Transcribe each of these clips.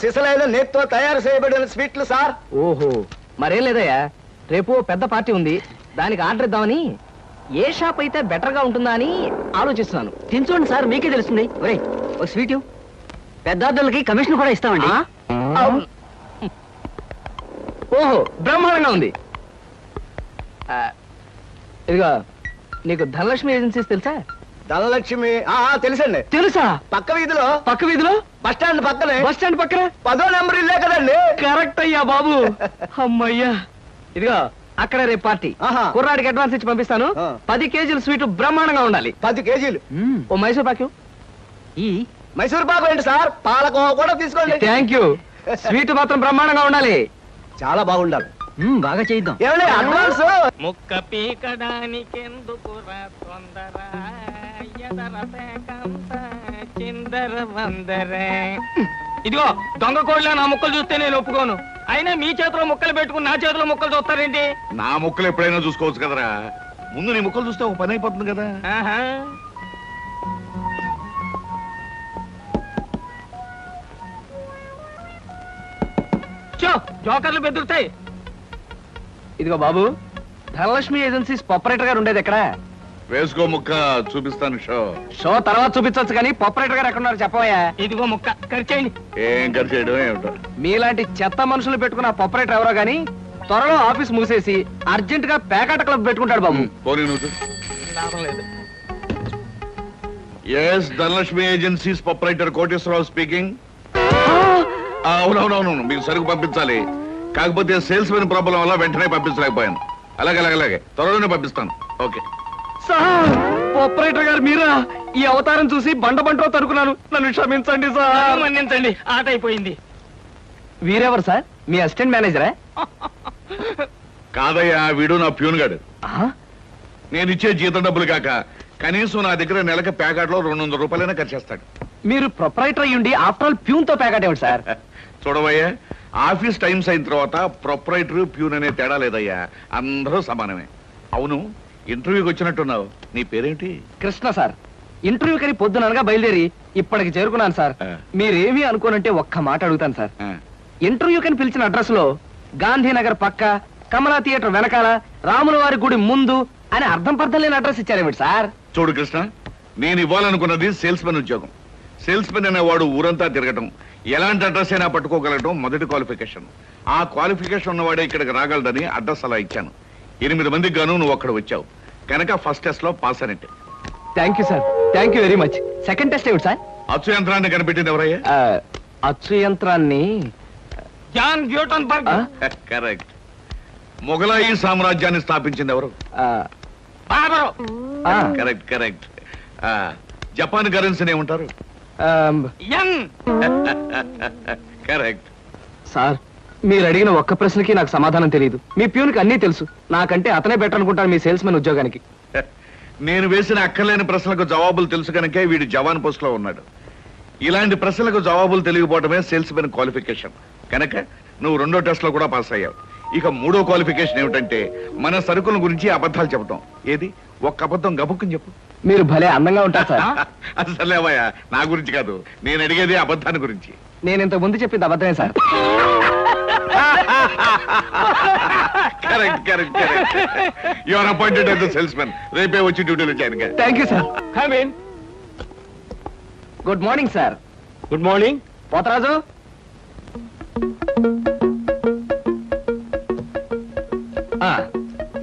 సిసలైన నేత్తో తయారు చేయబడిన స్వీట్లు సార్. ఓహో, మరేం లేదయ్యా, రేపు పెద్ద పార్టీ ఉంది, దానికి ఆర్డర్ ఇద్దామని. ఏ షాప్ అయితే బెటర్ గా ఉంటుందా అని ఆలోచిస్తున్నాను. తినచూడండి సార్, మీకే తెలుస్తుంది. ఒరే, ఒక స్వీట్ పెద్దార్థులకి కమిషన్ కూడా ఇస్తామండి. ఓహో, బ్రహ్మాండంగా ఉంది. ఇదిగో, నీకు ధనలక్ష్మి ఏజెన్సీస్ తెలుసా? ధనలక్ష్మి తెలుసండి. తెలుసా? పక్క వీధిలో బస్ స్టాండ్ పక్కనే. 10వ నెంబర్ ఇల్లే కదండి. కరెక్ట్ అయ్యా బాబు. అమ్మయ్యా. ఇదిగో, అక్కడ రేపు పార్టీ. కుర్రాడికి అడ్వాన్స్ ఇచ్చి పంపిస్తాను. 10 కేజీలు స్వీట్ బ్రహ్మాండంగా ఉండాలి. 10 కేజీలు. ఓ మైసూర్ పాకు. ఈ మైసూర్ పాకు ఏంటి సార్? పాలకోవా కూడా తీసుకోండి. Thank you. స్వీట్ మాత్రం బ్రహ్మాండంగా ఉండాలి. చాలా బాగుండాలి. బాగా చేద్దాం. ఏమండి అడ్వాన్స్? ముక్క పీకడానికెందుకురా తొందర, చిందర వందరే. ఇదిగో, దొంగ కోళ్ళ నా ముక్కలు చూస్తే నేను ఒప్పుకోను. అయినా మీ చేతిలో ముక్కలు పెట్టుకుని నా చేతిలో ముక్కలు చూస్తారేంటి? నా ముక్కలు ఎప్పుడైనా చూసుకోవచ్చు కదరా. ముందు నీ ముక్కలు చూస్తే ఒక పని అయిపోతుంది కదా. జోకర్లు బెదురుతాయి. ఇదిగో బాబు, ధనలక్ష్మి ఏజెన్సీస్ ఆపరేటర్ గారు ఉండేది ఎక్కడ? వేసుకో ముక్క, చూపిస్తాను. షో తర్వాత చూపించవచ్చు కానీ ఆపరేటర్ గారు ఎక్కడున్నారు చెప్పవయ్యా. ఇదిగో ముక్క, ఖర్చేయండి. ఏం ఖర్చు చేయడం ఏమిటో. మీలాంటి చెత్త మనుషులు పెట్టుకున్న ఆపరేటర్ ఎవరో గానీ త్వరలో ఆఫీస్ మూసేసి అర్జెంట్ గా పేకాట క్లబ్ పెట్టుకుంటాడు బాబు. పోనీ నువ్వు. Yes, Dhanalakshmi agencies operator Koteswararao speaking. అవునవునవును, మీకు సరుకు పంపించాలి. కాకపోతే సేల్స్ మెన్ ప్రాబ్లం వల్ల వెంటనే పంపించలేకపోయాను. అలాగే త్వరలోనే పంపిస్తాను. Okay sir. ఆపరేటర్ గారు మీరా? ఈ అవతారం చూసి బండబంటో తరుకున్నాను, నన్ను క్షమించండి సార్. మన్నించండి, ఆట అయిపోయింది. వీరెవరు సార్? మీ అసిస్టెంట్ మేనేజరా? కాదయ్యా, వీడు నా ప్యూన్ గాడు. నేను ఇచ్చే జీతం డబ్బులు కాక కనీసం నా దగ్గర నెలకి ప్యాకెట్లో 200 రూపాయలైనా ఖర్చు చేస్తాడు. మీరు ప్రొపరైటర్ అయ్యుండి ఆఫ్టర్ ఆల్ ప్యూన్ తో ప్యాకెట్ ఏమిటి సార్? చూడవయ్యా, ఆఫీస్ టైమ్స్ అయిన తర్వాత ప్రొపరైటర్ ప్యూన్ అనే తేడా లేదయ్యా, అందరూ సమానమే. అవును, ఇంటర్వ్యూకి వచ్చినట్టున్నావు, నీ పేరేంటి? కృష్ణ సార్. ఇంటర్వ్యూ కని పొద్దుననగా బయలుదేరి ఇప్పటికి చేరుకున్నాను సార్. మీరేమీ అనుకోనంటే ఒక్క మాట అడుగుతాను సార్. ఇంటర్వ్యూ కని పిలిచిన అడ్రస్ లో గాంధీనగర్ పక్క, కమలా థియేటర్ వెనకాల, రాముల వారి గుడి ముందు అని అర్థం పర్థం లేని అడ్రస్ ఇచ్చారేమిటి సార్? చూడు కృష్ణ, నేను ఇవ్వాలనుకున్నది సేల్స్ మెన్ ఉద్యోగం. సేల్స్ మెన్ అనేవాడు ఊరంతా తిరగటం, ఎలాంటి అడ్రస్ అయినా పట్టుకోగలగటం మొదటి క్వాలిఫికేషన్. ఆ క్వాలిఫికేషన్ ఉన్నవాడే ఇక్కడికి రాగలడని అడ్రస్ అలా ఇచ్చాను. 8 మందికి గాను నువ్వు అక్కడ వచ్చావు కనుక ఫస్ట్ టెస్ట్ లో పాస్ అనేట్టు. Thank you sir, thank you very much. Second test ఏమిటి సార్? అచ్చు యంత్రాన్ని కనిపెట్టింది ఎవరయ్యా? అచ్చు యంత్రాన్ని జాన్ గ్యూటన్బర్గ్. కరెక్ట్. మొఘలాయి సామ్రాజ్యాన్ని స్థాపించింది ఎవరు? కరెక్ట్. జపాన్ కరెన్సీని ఏమంటారు? కరెక్ట్. సార్, మీరు అడిగిన ఒక్క ప్రశ్నకి నాకు సమాధానం తెలియదు. మీ ప్యూన్కి అన్నీ తెలుసు. నాకంటే అతనే బెటర్ అనుకుంటాను మీ సేల్స్ మెన్ ఉద్యోగానికి. నేను వేసిన అక్కర్లేని ప్రశ్నలకు జవాబులు తెలుసు కనుకే వీడు జవాన్ పోస్ట్ లో ఉన్నాడు. ఇలాంటి ప్రశ్నలకు జవాబులు తెలియకపోవడమే సేల్స్ మెన్ క్వాలిఫికేషన్. కనుక నువ్వు 2వ టెస్ట్ లో కూడా పాస్ అయ్యావు. ఇక 3వ క్వాలిఫికేషన్ ఏమిటంటే మన సరుకుల గురించి అబద్ధాలు చెప్పడం. ఏది ఒక్క అబద్ధం గబుక్కుని చెప్పు. మీరు భలే అందంగా ఉంటారు సార్. అసలేవయ్యా, నా గురించి కాదు, నేను అడిగేది అబద్ధాన్ని గురించి. నేను ఇంతకు ముందు చెప్పింది అబద్ధమే sir. Correct. You are appointed as the salesmen. రేపే వచ్చి డ్యూటీలో జాయిన్ గా. Thank you sir. Come in. Good morning sir. Good morning. Potharaju,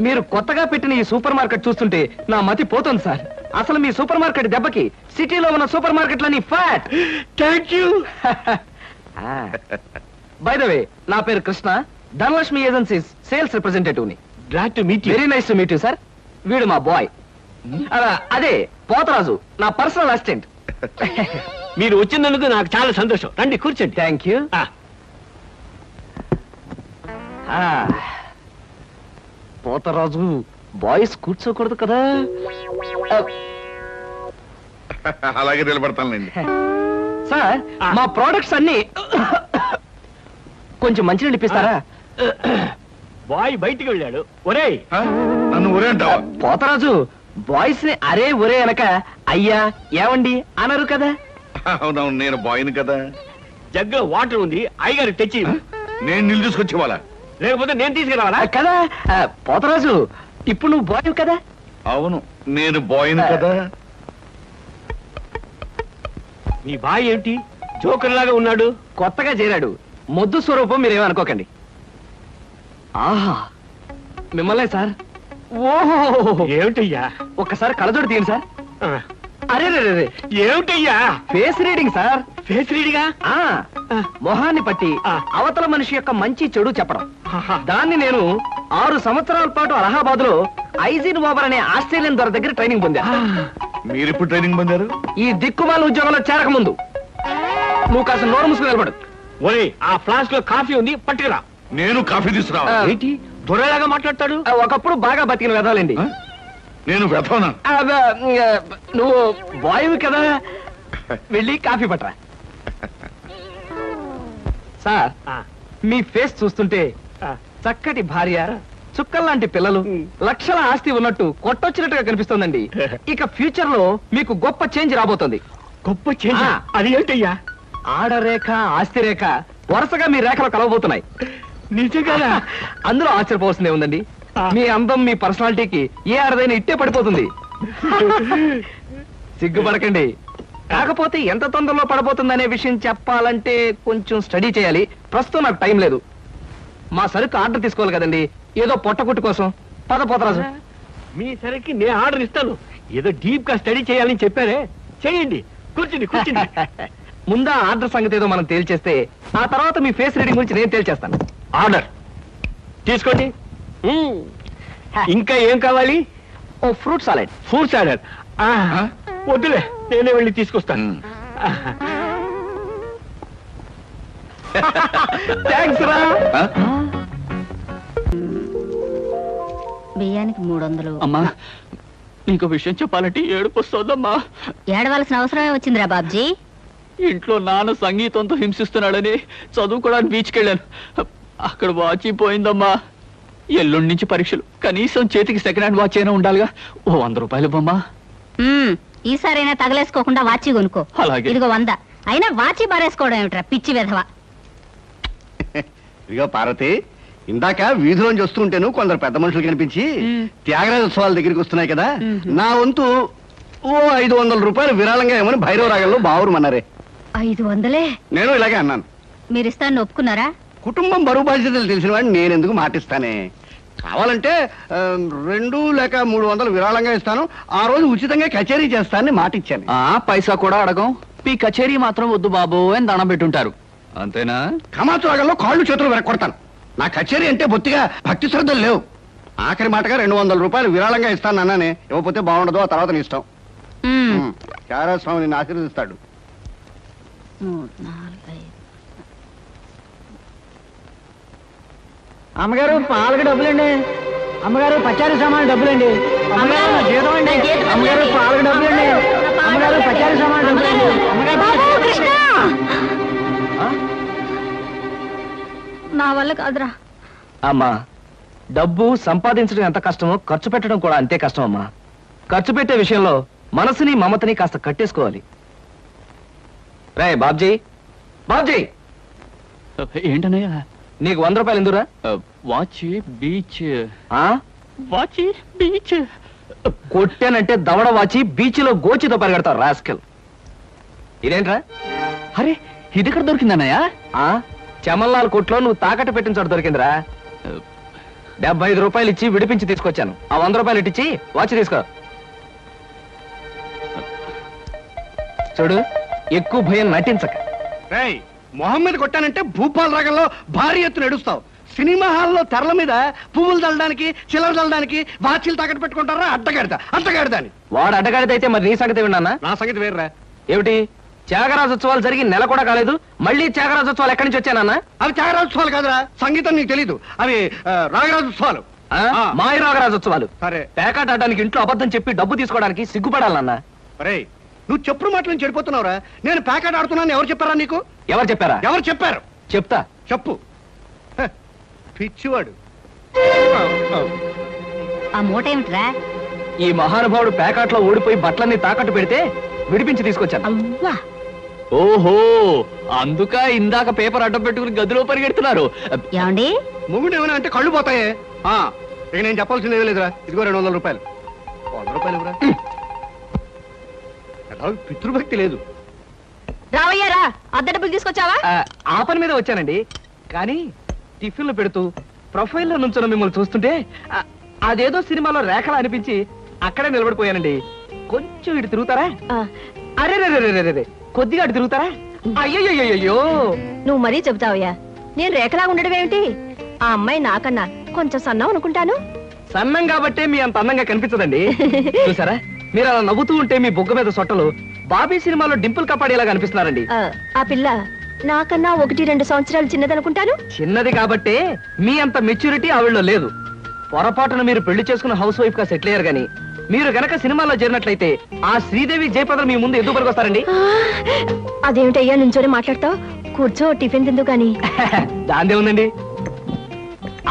మీరు కొత్తగా పెట్టిన ఈ సూపర్ మార్కెట్ చూస్తుంటే నా మతి పోతుంది సార్. అసలు మీ సూపర్ మార్కెట్ దెబ్బకి సిటీలో ఉన్న సూపర్ మార్కెట్లని ఫ్యాట్. Thank you. By the way, నా పేరు Krishna, Dhanalakshmi agencies sales representative ని. Glad to meet you. Very nice to meet you sir. వీడు మా బాయ్. అదే పోతరాజు, నా పర్సనల్ అసిస్టెంట్. మీరు వచ్చినందుకు నాకు చాలా సంతోషం. రండి కూర్చోండి. Thank you. పోతరాజు, బాయ్స్ కూర్చోకూడదు కదా? అలాగే నిలబడతానండి సార్. మా ప్రోడక్ట్స్ అన్ని కొంచెం మంచినీళ్ళు ఇప్పిస్తారా? బాయ్ బయటికి వెళ్ళాడు. ఒరేయ్, నన్ను ఒరే అంటావా? పోతరాజు, బాయ్స్ ని అరే ఒరే అనక అయ్యా ఏమండి అనరు కదా. అవునవును, నేను బాయ్ని కదా. జగ్గులో వాటర్ ఉంది, అయ్యగారు తెచ్చి. నేను నీళ్ళు తీసుకొచ్చి వాళ్ళ. లేకపోతే నేను తీసుకురావాలా? కదా పోతరాజు, ఇప్పుడు నువ్వు బాయ్ కదా? అవును, నేను బాయ్ని కదా. మీ బాయ్ ఏంటి జోకర్ లాగా ఉన్నాడు? కొత్తగా చేరాడు, మొద్దు స్వరూపం, మీరేమనుకోకండి. ఆహా, మిమ్మల్నే సార్. ఓహో, ఏమిటయ్యా? ఒక్కసారి కళ్ళజోడు తీయండి సార్. ఆ, అరే రే, ఏమిటయ్యా? Face reading sir. ఫేస్ రీడిగా? ఆ మొహాన్ని పట్టి ఆ. అవతల మనిషి యొక్క మంచి చెడు చెప్పడం. ఆహా. దాన్ని నేను 6 సంవత్సరాల పాటు అలహాబాద్ లో ఐజిన్ ఓవర్ అనే ఆస్ట్రేలియన్ దొర దగ్గర ట్రైనింగ్ పొందా. మీరెప్పుడు ట్రైనింగ్ పొందారు? ఈ దిక్కుమాల ఉద్యోగంలో చేరక ముందు. నువ్వు కాస్త నోరు మూసుకుని నిలబడు. ఒరే, ఆ ఫ్లాస్క్ లో కాఫీ ఉంది, పట్టుకురా. నేను కాఫీ తీసుకురావా? ఏంటి దొరలాగా మాట్లాడతాడు? ఒకప్పుడు బాగా బతికిన వెదాలండి. నేను వెతవనా? నువ్వు బాయ్వి కదా, వెళ్ళి కాఫీ పట్టరా. సార్, ఆ, మీ ఫేస్ చూస్తుంటే ఆ. చక్కటి భార్య, చుక్కల్లాంటి పిల్లలు, లక్షల ఆస్తి ఉన్నట్టు కొట్టొచ్చినట్టుగా కనిపిస్తోందండి. ఇక ఫ్యూచర్ లో మీకు గొప్ప చేంజ్ రాబోతుంది. గొప్ప చేంజ్. ఆ. అది ఏంటయ్యా? ఆడరేఖ, ఆస్తి రేఖ వరుసగా మీ రేఖలు కలవబోతున్నాయి. నిజంగానా? అందులో ఆశ్చర్యపోవాల్సిందే ఉందండి. ఆ. మీ అందం, మీ పర్సనాలిటీకి ఏ ఆడదైనా ఇట్టే పడిపోతుంది. సిగ్గుపడకండి. కాకపోతే ఎంత తొందరలో పడబోతుందనే విషయం చెప్పాలంటే కొంచెం స్టడీ చేయాలి. ప్రస్తుతం నాకు టైం లేదు. మా సరుకు ఆర్డర్ తీసుకోవాలి కదండి, ఏదో పొట్టకుట్టు కోసం. పద పోతరాజు. మీ సరికి నేను ఆర్డర్ ఇస్తాను. ఏదో డీప్ గా స్టడీ చేయాలని చెప్పారే, చేయండి. కూర్చుని కూర్చుని. ముందా ఆర్డర్ సంగతి ఏదో మనం తేల్చేస్తే ఆ తర్వాత మీ ఫేస్ రీడింగ్ గురించి నేను తేల్చేస్తాను. ఆర్డర్ తీసుకోండి. ఇంకా ఏం కావాలి? ఓ ఫ్రూట్ సాలెడ్. Fruits order. వద్దులే, నేనే వెళ్ళి తీసుకొస్తాను. థ్యాంక్స్ రా. బియ్యానికి 300. అమ్మా, నీకు విషయం చెప్పాలంటే ఏడుపు వస్తుందమ్మా. ఏడవలసిన అవసరమే వచ్చిందిరా బాబ్జీ. ఇంట్లో నాన్న సంగీతంతో హింసిస్తున్నాడని చదువుకోవడానికి బీచ్కి వెళ్ళాను. అక్కడ వాచ్ పోయిందమ్మా. ఎల్లుండి నుంచి పరీక్షలు, కనీసం చేతికి సెకండ్ హ్యాండ్ వాచ్ అయినా ఉండాలిగా. ఓ 100 రూపాయలు బొమ్మా. ఈసారైనా తగలేసుకోకుండా వాచి కొనుక్కో. అలాగే. ఇదిగో 100. అయినా వాచి బారేసుకోవడం ఏమిట్రా పిచ్చి విధవ. ఇదిగో పార్వతి, ఇందాక వీధిలోంచి వస్తుంటేను కొందరు పెద్ద మనుషులు కనిపించి త్యాగరాజ ఉత్సవాల దగ్గరికి వస్తున్నాయి కదా, నా వంతు ఓ 500 రూపాయలు విరాళంగా ఏమని భైరవ రాగంలో బావురమన్నారే. 500? నేను ఇలాగే అన్నాను. మీరిస్తాను ఒప్పుకున్నారా? కుటుంబం బరువు బాధ్యతలు తెలిసిన వాడిని నేనెందుకు మాటిస్తానే. కావాలంటే 2 లేక 300 విరాళంగా ఇస్తాను. ఆ రోజు ఉచితంగా కచేరీ చేస్తానని మాటిచ్చాను. పైసా కూడా అడగం. మీ కచేరీ మాత్రం వద్దు బాబు అని దండం పెట్టుంటారు, అంతేనా? కమాతు రాగంలో కాళ్ళు చేతులు వెరకొడతాను. నా కచేరీ అంటే బొత్తిగా భక్తి శ్రద్ధలు లేవు. ఆఖరి మాటగా 200 రూపాయలు విరాళంగా ఇస్తాను అన్నానే. ఇవ్వకపోతే బాగుండదు, ఆ తర్వాత నీ ఇష్టం. చారాస్వామి నిన్ను ఆశీర్వదిస్తాడు. 3, 4, 5. అమ్మగారు పాలకు డబ్బులండి. అమ్మగారు పచారీ సామాన్ డబ్బులండి. అమ్మగారు నా జీతం అండి. అమ్మగారు పాలకు డబ్బులండి. అమ్మగారు పచారీ సామాన్ డబ్బులండి. నా వల్ల కాదురా. అమ్మా, డబ్బు సంపాదించడం ఎంత కష్టమో ఖర్చు పెట్టడం కూడా అంతే కష్టం అమ్మా. ఖర్చు పెట్టే విషయంలో మనసుని మమతని కాస్త కట్టేసుకోవాలి. రే బాబ్జీ, బాబ్జీ, ఏంటనయ్య? నీకు 100 రూపాయలు ఎందురా? Watch beach. ఆ? వాచ్ బీచ్ కొట్టానంటే దవడ వాచి బీచ్లో గోచితో పరిగెడతావు రాస్కెల్. ఇదేంట్రా? అరే, ఇది ఎక్కడ దొరికిందన్నయ్య? ఆ చమల్లాల్ కొట్లో నువ్వు తాకట్టు పెట్టిన చోట దొరికిందిరా. 75 రూపాయలు ఇచ్చి విడిపించి తీసుకొచ్చాను. ఆ 100 రూపాయలు ఇట్టించి వాచ్ తీసుకో. చూడు, ఎక్కువ భయం నటించక. రేయ్, మొహం మీద కొట్టానంటే భూపాల్ రాగంలో భారీ ఎత్తున ఎడుస్తావు. సినిమా హాల్లో తెరల మీద పువ్వులు చల్లడానికి, చిల్లర చల్లడానికి వాచీలు తాకట్టు పెట్టుకుంటారా? అడ్డగాడిదా అని. వాడు అడ్డగాడిదైతే మరి నీ సంగతి విన్నానా? నా సంగతి వేర్రా. ఏమిటి, త్యాగరాజోత్సవాలు జరిగి నెల కూడా కాలేదు, మళ్ళీ త్యాగరాజోత్సవాలు ఎక్కడి నుంచి వచ్చానన్నా? అవి త్యాగరాజోత్సవాలు కాదురా, సంగీతం నీకు తెలీదు. అవి రాగరాజోత్సవాలు. మాయ రాగరాజోత్సవాలు. సరే, పేకాట ఆడడానికి ఇంట్లో అబద్ధం చెప్పి డబ్బు తీసుకోవడానికి సిగ్గుపడాలన్నా? రేయ్, నువ్వు చెప్పుడు మాటలు చెడిపోతున్నావురా. నేను ప్యాకెట్ ఆడుతున్నాను ఎవరు చెప్పారా నీకు? ఎవరు చెప్పారా? ఎవరు చెప్పారు? చెప్తా. చెప్పు. హ, పిచ్చివాడు. ఆ మూట ఏమిట్రా? ఈ మహానుభావుడు పేకాట్లో ఓడిపోయి బట్టలన్నీ తాకట్టు పెడితే విడిపించి తీసుకొచ్చాను. అవ్వా, ఓహో అందుక ఇందాక పేపర్ అడ్డం పెట్టుకుని గదిలో పరిగెడుతున్నారు. ఏమండి మొగుడు ఏమైనా అంటే కళ్ళు పోతాయే. ఇక నేను చెప్పాల్సింది ఏమీ లేదురా. ఇదిగో 200 రూపాయలు. 100 రూపాయలు ఇవ్వరా. పితృభక్తి లేదు. రావయ్యారా అద్దె డబ్బులు తీసుకొచ్చావా? ఆ పని మీద వచ్చానండి. కానీ టిఫిన్లు పెడుతూ ప్రొఫైల్లో నుంచున్న మిమ్మల్ని చూస్తుంటే అదేదో సినిమాలో రేఖలా అనిపించి అక్కడే నిలబడిపోయానండి. కొంచెం ఇటు తిరుగుతారా? అరే రే కొద్దిగా అటు తిరుగుతారా? అయ్యో నువ్వు మరీ చెబుతావయ్యా. నేను రేఖలా ఉండడం ఏమిటి? ఆ అమ్మాయి నాకన్నా కొంచెం సన్నం అనుకుంటాను. సన్నం కాబట్టే మీ అంత అందంగా కనిపించదండి. చూసారా, మీరు అలా నవ్వుతూ ఉంటే మీ బొగ్గ మీద సొట్టలు బాబీ సినిమాలో డింపుల్ కపాడేలా కనిపిస్తున్నారండి. ఆ పిల్ల నాకన్నా 1-2 సంవత్సరాలు చిన్నదనుకుంటాను. చిన్నది కాబట్టే మీ అంత మెచ్యూరిటీ ఆవిడలో లేదు. పొరపాటున మీరు పెళ్లి చేసుకున్న హౌస్ వైఫ్ గా సెటిల్ అయ్యారు గానీ మీరు గనక సినిమాలో చేరినట్లయితే ఆ శ్రీదేవి జయప్రద మీ ముందు ఎందుకు పనికొస్తారండి? అదేమిటయ్యా నుంచోనే మాట్లాడతావు? కూర్చో, టిఫిన్ తిందు గాని. దాందే ఉందండి.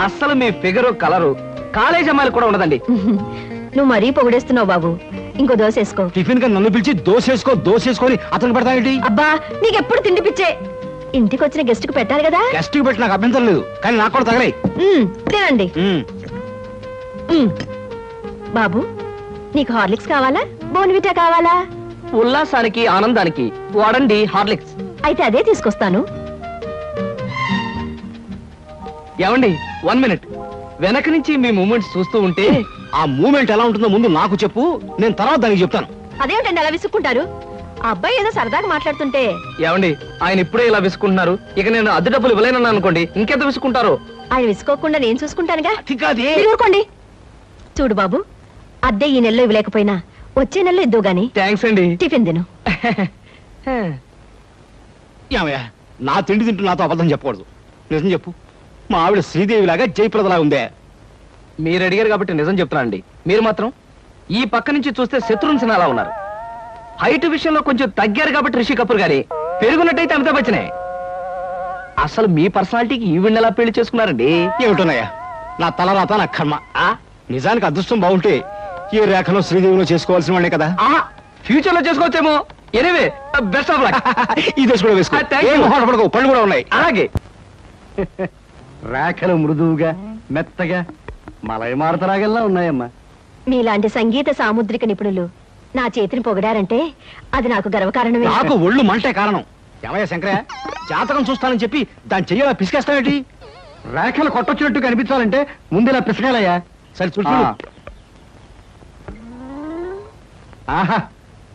అస్సలు మీ ఫిగరు కలరు కాలేజ్ అమ్మాయిలు కూడా ఉండదండి. నువ్వు మరీ పొగిడేస్తున్నావు బాబు. ఇంకో దోశ వేసుకో. టిఫిన్ గా నన్ను పిలిచి దోసేసుకొని అతను పెడతానేంటి? అబ్బా నీకెప్పుడు తిండి పిచ్చే. ఇంటికి వచ్చిన గెస్ట్ కు పెట్టాలి కదా. గెస్ట్ కి పెట్టి నాకు అభ్యంతరం లేదు, కానీ నాకు కూడా తగలే. తినండి. బాబు నీకు హార్లిక్స్ కావాలా, బోన్విటా కావాలా? ఉల్లాసానికి ఆనందానికి వాడండి హార్లిక్స్. అయితే అదే తీసుకొస్తాను. ఏమండి 1 మినిట్. వెనక నుంచి మీ మూమెంట్స్ చూస్తూ ఉంటే ఆ మూమెంట్ ఎలా ఉంటుందో ముందు నాకు చెప్పు, నేను తర్వాత దానికి చెప్తాను. అదేమిటండి అలా విసుక్కుంటారు? ఆ అబ్బాయి ఏదో సరదాగా మాట్లాడుతుంటే. ఏమండి ఆయన ఇప్పుడే ఇలా విసుకుంటున్నారు, ఇక నేను అద్దె డబ్బులు ఇవ్వలేనన్నా అనుకోండి ఇంకెంత విసుకుంటారో. ఆయన విసుకోకుండా నేను చూసుకుంటానుగా. అది మీరు ఊరుకోండి. చూడు బాబు, అద్దె ఈ నెలలో ఇవ్వలేకపోయినా వచ్చే నెలలో ఇద్దు గాని. థ్యాంక్స్ అండి. టిఫిన్ తిను. ఏమయ్యా, నా తిండి తింటూ నాతో అబద్ధం చెప్పకూడదు. నిజం చెప్పు, మా ఆవిడ శ్రీదేవిలాగా జయప్రదలా ఉందే? మీరు అడిగారు కాబట్టి నిజం చెప్తున్నా అండి. మీరు మాత్రం ఈ పక్క నుంచి చూస్తే శత్రుఘ్న సిన్హా అలా ఉన్నారు. హైట్ విషయంలో కొంచెం తగ్గారు కాబట్టి రిషి కపూర్ గారి, పెరుగున్నట్టయితే అమితాబ్ బచ్చనే. అసలు మీ పర్సనాలిటీకి ఈవిడ ఎలా పెళ్లి చేసుకున్నారండి? ఏమిటోనయ్యా, నా తలరాత నా కర్మ. నిజానికి అదృష్టం బాగుంటే ఏ రేఖలో శ్రీదేవిలో చేసుకోవాల్సిన వాడే కదా. ఫ్యూచర్ లో చేసుకోవచ్చేమో. Anyway best of luck. ఈ దశ కూడా వేసుకో. పళ్ళు కూడా ఉన్నాయి. అలాగే. రేఖలు మృదువుగా మెత్తగా మలై మారుతరాగల్లా ఉన్నాయమ్మా. మీలాంటి సంగీత సాముద్రిక నిపుణులు నా చేతిని పొగిడారంటే అది నాకు గర్వకారణమే. నాకు ఒళ్ళు మంటే కారణం. ఏమయ్యా శంకరయ్య, జాతకం చూస్తానని చెప్పి దాని చెయ్యాల పిసికేస్తావేంటి? రేఖలు కొట్టొచ్చినట్టు కనిపించాలంటే ముందులా పిసకాలయ్యా. సరే చూడు. ఆహా,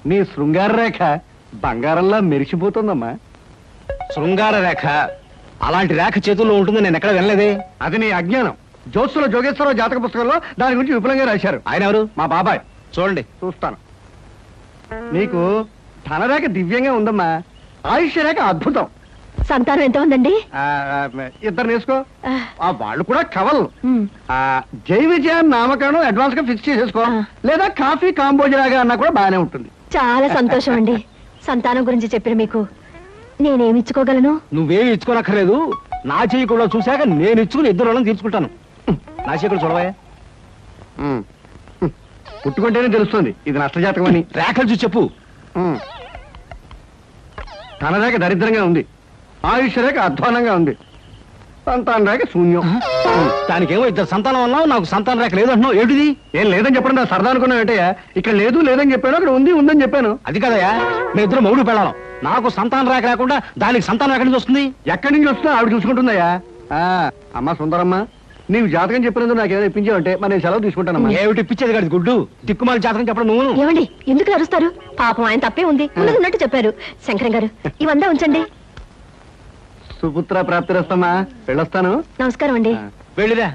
నీ శృంగార రేఖ బంగారంలా మెరిసిపోతుందమ్మా. శృంగార రేఖ అలాంటి రేఖ చేతుల్లో ఉంటుందని నేను ఎక్కడ వినలేదే. అది నీ అజ్ఞానం. జోత్సుల జోగేశ్వరరావు జాతక పుస్తకంలో దాని గురించి విపులంగా రాశారు. ఆయన ఎవరు? మా బాబాయ్. చూడండి, చూస్తాను. నీకు ధనరేఖ దివ్యంగా ఉందమ్మా. ఆయుష్య రేఖ అద్భుతం. సంతానం ఎంత ఉందండి? 2 వేసుకో. వాళ్ళు కూడా కవల్. జై విజయ నామకరణం అడ్వాన్స్ గా ఫిక్స్ చేసేసుకో. లేదా కాఫీ కాంబోజలాగా అన్నా కూడా బాగానే ఉంటుంది. చాలా సంతోషం అండి. సంతానం గురించి చెప్పిన మీకు నేనేమి ఇచ్చుకోగలను? నువ్వేమి ఇచ్చుకోనక్కర్లేదు. నా చెయ్యి కూడా చూశాక నేను ఇచ్చుకుని 2 రోజులను తీర్చుకుంటాను. నా చెయ్యి కూడా చూడవా. పుట్టుకుంటేనే తెలుస్తుంది ఇది నష్టజాతకం అని. రేఖలు చూసి చెప్పు. తన రేఖ దరిద్రంగా ఉంది, ఆయుష్ రేఖ అధ్వానంగా ఉంది, సంతాన రేఖ శూన్యం. దానికేమో 2 సంతానం అన్నావు, నాకు సంతాన రేఖ లేదంటున్నావు. ఏంటిది? ఏం లేదని చెప్పడం నా సరదా అనుకున్నావు ఏంటయ్యా? ఇక్కడ లేదు లేదని చెప్పాను, అక్కడ ఉంది ఉందని చెప్పాను. అది కదయ్యా, మీ ఇద్దరు మొగుడు పెళ్ళాం. నాకు సంతాన రేఖ లేకుండా దానికి సంతానం ఎక్కడి నుంచి వస్తుంది? ఎక్కడి నుంచి వస్తుందో ఆవిడ చూసుకుంటుందయ్యా. అమ్మా సుందరమ్మ, నీవు జాతకం చెప్పినందుకు నాకు ఏదో ఇప్పించావంటే మరి నేను సెలవు తీసుకుంటానమ్మా. ఏమిటి ఇప్పించేది కాదు గుడ్డు, దిక్కుమాలి జాతకం చెప్పడం నువ్వు. ఏమండి ఎందుకు అరుస్తారు? పాపం ఆయన తప్పే ఉంది, ఉన్నట్టు చెప్పారు. శంకరం గారు ఇవంతా ఉంచండి. సుపుత్ర ప్రాప్తిరస్తమ్మా, వెళ్ళొస్తాను. నమస్కారం అండి. వెళ్ళిరా.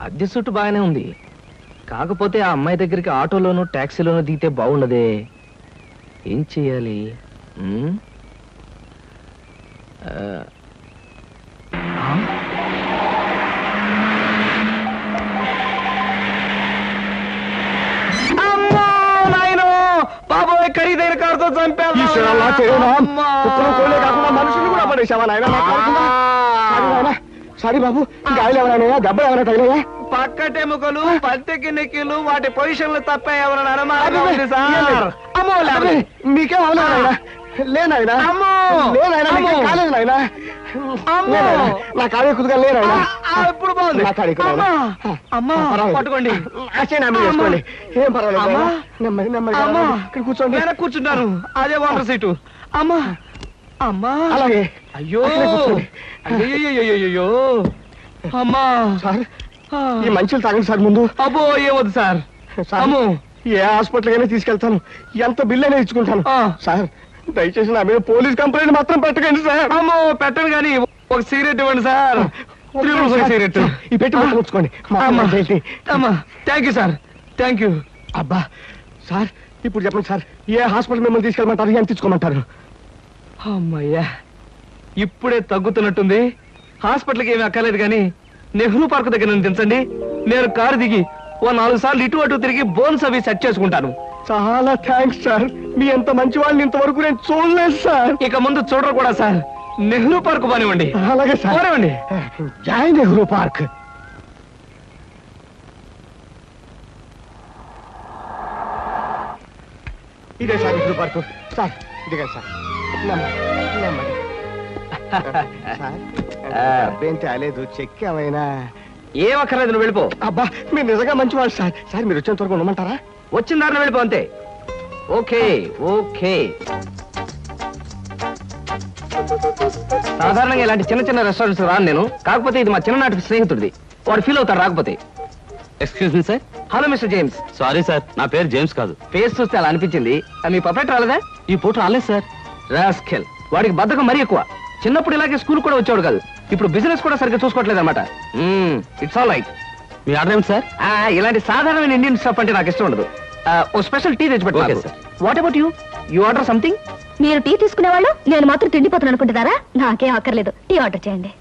అద్దె సుట్టు బాగానే ఉంది, కాకపోతే ఆ అమ్మాయి దగ్గరికి ఆటోలోను టాక్సీలోను దిగితే బాగుండదే. ఏం చెయ్యాలి? బాబోయ్, ఖరీదైన కారుతో చంపాను. మనుషులు కూడా పడేసావా నాయన? సారీ బాబు, గాయాలు ఏమైనా దెబ్బలు ఏమైనా తగిలాయా? పక్కటెముకలు పత్తికి నెక్కిలు వాటి పొజిషన్లు తప్ప ఎవరైనా అనుమానంగా ఉంది సార్. అమ్మో లేవలేదు. మీకేం అవలేదు లేనాయనా అమ్మో! అమ్మో! కాలేదు నాయన అమ్మో! నా కాడే కుదుగా లేనాయనా ఇప్పుడు బాగుంది. నా కాడే కుదుగా అమ్మా! అమ్మా పట్టుకోండి. వేసుకోండి ఏం పర్వాలేదు అమ్మా! నెమ్మది నెమ్మది అమ్మా! ఇక్కడ కూర్చోండి వెనక్కి కూర్చుంటాను. అదే వాటర్ సీటు. అమ్మా అమ్మా అలాగే అయ్యో అక్కడే కూర్చోండి. అయ్యో అమ్మా సార్ ఈ మంచులు తాగండి సార్ ముందు అబ్బో ఏమొద్దు సార్. సార్, అమ్మో ఏ హాస్పిటల్ అయినా తీసుకెళ్తాను ఎంత బిల్ అయినా ఇచ్చుకుంటాను ఆ. సార్ దయచేసి నా మీద పోలీస్ కంప్లైంట్ మాత్రం పెట్టకండి సార్ అమ్మో పెట్టను కానీ ఒక సిగరెట్ ఇవ్వండి సార్. 3 rupees cigarette. ఈ పెట్టి ఉంచుకోండి అమ్మా అమ్మా thank you sir. Thank you. అబ్బా సార్ ఇప్పుడు చెప్పండి సార్ ఏ హాస్పిటల్ మిమ్మల్ని తీసుకెళ్ళమంటారు ఎంత ఇచ్చుకోమంటారు అమ్మయ్యా ఇప్పుడే తగ్గుతున్నట్టుంది. హాస్పిటల్కి ఏమీ అక్కర్లేదు కానీ నెహ్రూ పార్క్ దగ్గర నన్ను దించండి. నేను కారు దిగి ఓ 4 సార్లు ఇటు అటు తిరిగి బోన్స్ అవి సెట్ చేసుకుంటాను. చాలా థ్యాంక్స్ సార్ మీ ఎంత మంచి వాళ్ళని ఇంతవరకు నేను చూడలేదు సార్ ఇక ముందు చూడరు కూడా సార్. నెహ్రూ పార్క్ బానివ్వండి. అలాగే సార్ పోనివ్వండి. జై నెహ్రూ పార్క్ ఇదే సార్ నెహ్రూ పార్క్ సార్ ఇదిగా సార్ నెమ్మది నెమ్మది సార్ అబ్బేం తేలేదు చెక్ ఏమైనా ఏం అక్కర్లేదు నువ్వు వెళ్ళిపో. అబ్బా మీరు నిజంగా మంచివాళ్ళు సార్ సార్ మీరు వచ్చేంత వరకు ఉండమంటారా వచ్చిన దారిలో వెళ్ళిపో అంతే. Okay okay. సాధారణంగా ఇలాంటి చిన్న చిన్న రెస్టారెంట్స్ రాను నేను. కాకపోతే ఇది మా చిన్ననాటి స్నేహితుడిది. వాడు ఫీల్ అవుతాడు రాకపోతే. Excuse me sir. Hello mister James. Sorry sir, నా పేరు జేమ్స్ కాదు. ఫేస్ చూస్తే అలా అనిపించింది. మీ పర్ఫెక్ట్ రాలేదా? ఈ పూట రాలేదు సార్. రాస్కెల్. వాడికి బద్ధకం మరీ ఎక్కువ. చిన్నప్పుడు ఇలాగే స్కూల్ కూడా వచ్చాడు కాదు. ఇప్పుడు బిజినెస్ కూడా సరిగ్గా చూసుకోవట్లేదు అనమాట. It's all right. Me order ఏమిటి సార్? ఇలాంటి సాధారణమైన ఇండియన్ స్టఫ్ అంటే నాకు ఇష్టం ఉండదు. ఓ స్పెషల్ టీ తెచ్చి Okay, పెట్టాలి. sir. What about you? You order something? మీరు టీ తీసుకునేవాళ్ళు నేను మాత్రం తిండిపోతాను అనుకుంటున్నారా? నాకేం అక్కర్లేదు, టీ ఆర్డర్ చేయండి.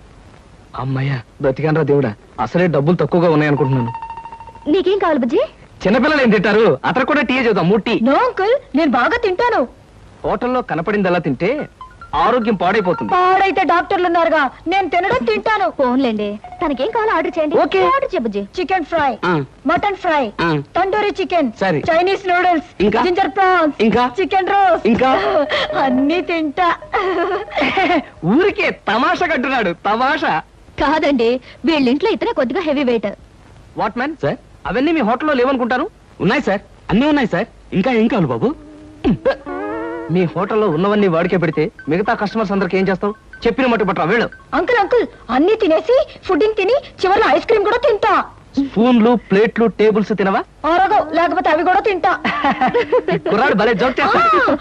అమ్మయ్యా బ్రతికానరా దేవుడా. అసలే డబ్బులు తక్కువగా ఉన్నాయనుకుంటున్నాను. నీకేం కావాలి బుజ్జి? చిన్నపిల్లలు ఏం తింటారు? అతను కూడా టీ చేద్దాం. 3 టీ. నో అంకుల్, నేను బాగా తింటాను. హోటల్లో కనపడిందల్లా తింటే ఆరోగ్యం పాడైపోతుంది. పాడైతే డాక్టర్లు ఉన్నారుగా, నేను తినడం తింటాను. ఫోన్లేండి, తనకేం కావాలో ఆర్డర్ చేయండి. ఓకే. ఆర్డర్ చేయ బుజ్జి. చికెన్ ఫ్రై, ఆ. మటన్ ఫ్రై, ఆ. తండూరి చికెన్, సరే. చైనీస్ నూడిల్స్, ఇంకా? జింజర్ ప్రాన్స్, ఇంకా? చికెన్ రోస్ట్, ఇంకా? అన్ని తింటా. ఊరికే తమాషా కట్టున్నాడు. తమాషా కాదండి, వీళ్ళింట్లో ఇతనే కొద్దిగా heavy weight. What man sir? అవన్నీ మీ హోటల్లో లేవనుకుంటాను. ఉన్నాయి సార్, అన్నీ ఉన్నాయి సార్. ఇంకా ఏం కావాలి బాబు? మీ హోటల్లో ఉన్నవన్నీ వాడికే పెడితే మిగతా కస్టమర్స్ అందరికి ఏం చేస్తావు? చెప్పిన మట్టు పట్టరా వెళ్ళు. అంకుల్ అంకుల్, అన్ని తినేసి ఫుడ్డింగ్ తిని చివరిలో ఐస్ క్రీమ్ కూడా తింటా. స్పూన్లు ప్లేట్లు టేబుల్స్ తినవా? ఆరోగో, లేకపోతే అవి కూడా తింటా. కుర్రాడు భలే జోక్ చేస్తాడు.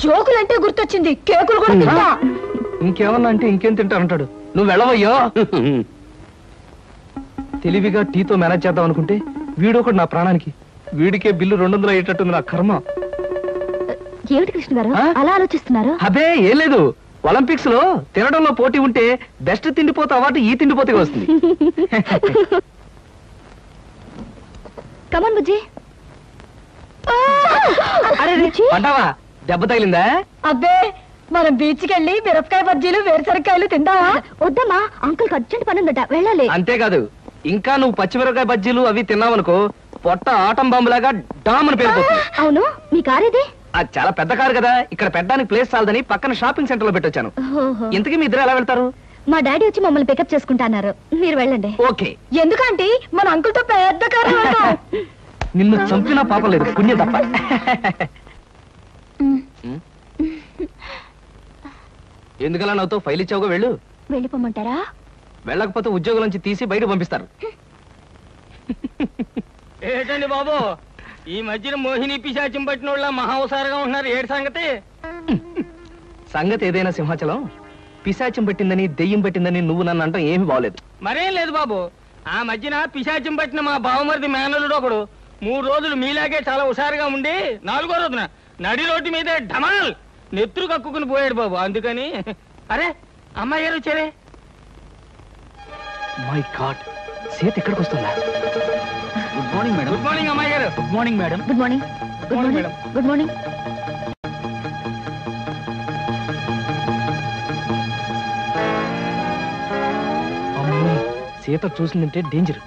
జోకులంటే గుర్తొచ్చింది, కేకులు కూడా తింటా. ఇంకేమన్నా అంటే ఇంకేం తింటానంటాడు. నువ్వు వెళ్ళవయ్యో. తెలివిగా టీతో మేనేజ్ చేద్దాం అనుకుంటే వీడొకడు నా ప్రాణానికి. వీడికే బిల్లు 200 అయ్యేటట్టుంది నా కర్మ. ఏమిటి కృష్ణ గారు ఆ? అలా ఆలోచిస్తున్నారు? అదే ఏం లేదు. ఒలింపిక్స్ లో తినడంలో పోటీ ఉంటే బెస్ట్ తిండిపోతే అవార్డు ఈ తిండిపోతే వస్తుంది. కమన్ బుజ్జి. అరే పడ్డావా? దెబ్బ తగిలిందా? అబ్బే, మనం బీచ్ కి వెళ్ళి మిరపకాయ బజ్జీలు వేరుసరికాయలు తిందామా? వద్దమ్మా, అంకుల్ అర్జెంట్ పని ఉందట, వెళ్ళాలి. అంతేకాదు, ఇంకా నువ్వు పచ్చిమిరపకాయ బజ్జీలు అవి తిన్నావనుకో పొట్ట ఆటం బాంబులాగా డామ్ అని పేరుపోతుంది. అవును, మీ కార్ ఇది? అది చాలా పెద్ద కారు కదా, ఇక్కడ పెట్టడానికి ప్లేస్ చాలదని పక్కన షాపింగ్ సెంటర్ లో పెట్టొచ్చాను. ఓహో. ఇంతకీ మీ ఇద్దరు ఎలా వెళ్తారు? మా డాడీ వచ్చి మమ్మల్ని పికప్ చేసుకుంటా అన్నారు. మీరు వెళ్ళండి. ఓకే. ఎందుకంటే మన అంకుల్ తో పెద్ద కారు వెళ్దాం. నిన్ను చంపినా పాపం లేదు, పుణ్యం తప్ప. ఎందుకలా నవ్వుతో ఫైల్ ఇచ్చావుగా వెళ్ళు. వెళ్ళిపోమంటారా? వెళ్ళకపోతే ఉద్యోగం నుంచి తీసి బయట పంపిస్తారు. ఏంటండి బాబు, ఈ మధ్యన మోహిని పిశాచం పట్టిన వాళ్ళ మహావసారగా ఉంటున్నారు. ఏడు సంగతి? సంగతి ఏదైనా సింహాచలం, పిశాచం పెట్టిందని దెయ్యం పెట్టిందని నువ్వు నన్ను అంటాం ఏమి బాగలేదు. మరేం లేదు బాబు, ఆ మధ్యన పిశాచం పట్టిన మా బావమరిది మేనలుడు ఒకడు 3 రోజులు మీలాగే చాలా హుషారుగా ఉండి 4వ రోజున నడి రోడ్డు మీదే ఢమాల్ నెత్తురు కక్కుకుని పోయాడు బాబు. అందుకని అరే అమ్మాయి గారు వచ్చారే. మై గాడ్, సీత ఇక్కడికి వస్తుందా? Good morning madam. Good morning అమ్మాయి గారు. Good morning madam. Good morning. Good morning. Madam. Good morning. అమ్మో, సీత చూసిందంటే డేంజర్.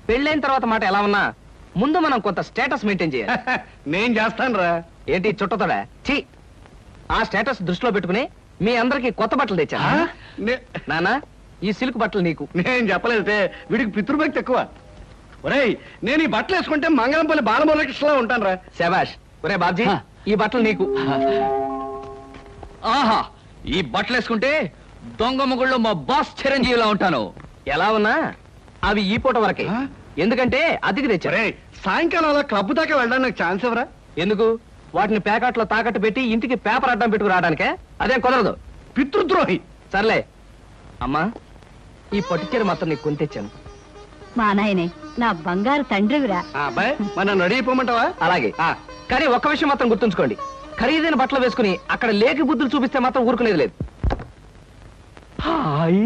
పెళ్ళైన తర్వాత మాట ఎలా ఉన్నా ముందు మనం కొంత స్టేటస్ మెయింటైన్ చేయాలి. నేను చేస్తాను రా. ఏంటి చుట్టతోడా? ఛీ! ఆ స్టేటస్ దృష్టిలో పెట్టుకుని మీ అందరికి కొత్త బట్టలు తెచ్చా. నానా, ఈ సిల్క్ బట్టలు నీకు. నేను చెప్పలేదే, వీడికి పితృభక్తి ఎక్కువ. ఒరేయ్, నేను ఈ బట్టలు వేసుకుంటే మంగళంపల్లి బాలమురకృష్ణలా ఉంటాను రా. శబాష్. ఒరే బాబ్జీ, ఈ బట్టలు నీకు. ఆహా, ఈ బట్టలు వేసుకుంటే దొంగ మొగుళ్ళో మా బాస్ చిరంజీవిలా ఉంటాను. ఎలా ఉన్నా అవి ఈ పూట వరకే. ఎందుకంటే అతికి తెచ్చా. ఒరేయ్, సాయంకాలం అలా క్లబ్ దాకా వెళ్ళడానికి నాకు ఛాన్స్ ఇవ్వరా? ఎందుకు? వాటిని ప్యాకెట్లో తాకట్టు పెట్టి ఇంటికి పేపర్ అడ్డం పెట్టుకు రావడానికే? అదేం కుదరదు. పితృద్రోహి. సర్లే అమ్మా, ఈ పట్టుచీర మాత్రం నీకు కొని తెచ్చాను. మా నాయనే నా బంగారు తండ్రివిరా. అబ్బాయి, మన నడి అయిపోమంటావా? అలాగే. కానీ ఒక్క విషయం మాత్రం గుర్తుంచుకోండి, ఖరీదైన బట్టలు వేసుకుని అక్కడ లేకి బుద్ధులు చూపిస్తే మాత్రం ఊరుకునేది లేదు. హాయ్,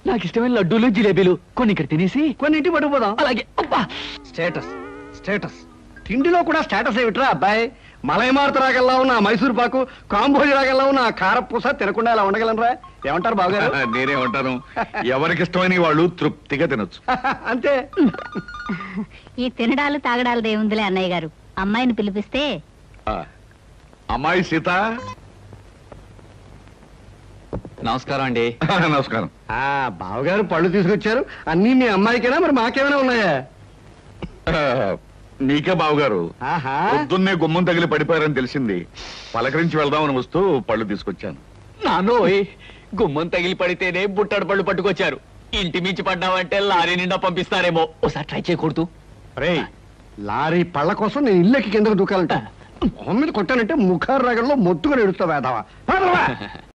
నాకు ఇష్టమైన లడ్డూలు జిలేబీలు కొన్ని ఇక్కడ తినేసి కొన్ని ఇంటికి పట్టుకుపోదాం. అలాగే. అబ్బా, స్టేటస్ స్టేటస్. తిండిలో కూడా స్టేటస్ ఏమిట్రా అబ్బాయి? మలైమారుత రాగల్లా ఉన్న ఆ మైసూర్ పాకు, కాంబోజి రాగల్లా ఉన్న ఆ కారపూస తినకుండా అలా ఉండగలనరా? ఏమంటారు బావగారు? నేనే ఉంటాను. ఎవరికి ఇష్టమైన వాళ్ళు తృప్తిగా తినొచ్చు. అంతే. ఈ తినడాలు తాగడాలు దేవుందిలే అన్నయ్య గారు. అమ్మాయిని పిలిపిస్తే ఆ, అమ్మాయి సీత. నమస్కారం అండి. నమస్కారం. ఆ బావగారు పళ్ళు తీసుకొచ్చారు. అన్నీ మీ అమ్మాయికేనా, మరి మాకేమైనా ఉన్నాయా? ఆ, నీకే బావగారు. ఆహా. పొద్దున్నే గుమ్మం తగిలి పడిపోయారని తెలిసింది. పలకరించి వెళ్దామని వస్తూ పళ్ళు తీసుకొచ్చాను. నానోయ్, గుమ్మం తగిలి పడితేనే బుట్టడు పళ్ళు పట్టుకొచ్చారు. ఇంటి మించి పడ్డావంటే లారీ నిండా పంపిస్తారేమో. ఒకసారి ట్రై చేయకూడదు. రేయ్, లారీ పళ్ళ కోసం నేను ఇల్లెక్కి కిందకు దూకాలంట. మొహం మీద కొట్టానంటే ముఖారు రగంలో మొత్తుగా ఎడుస్తావా?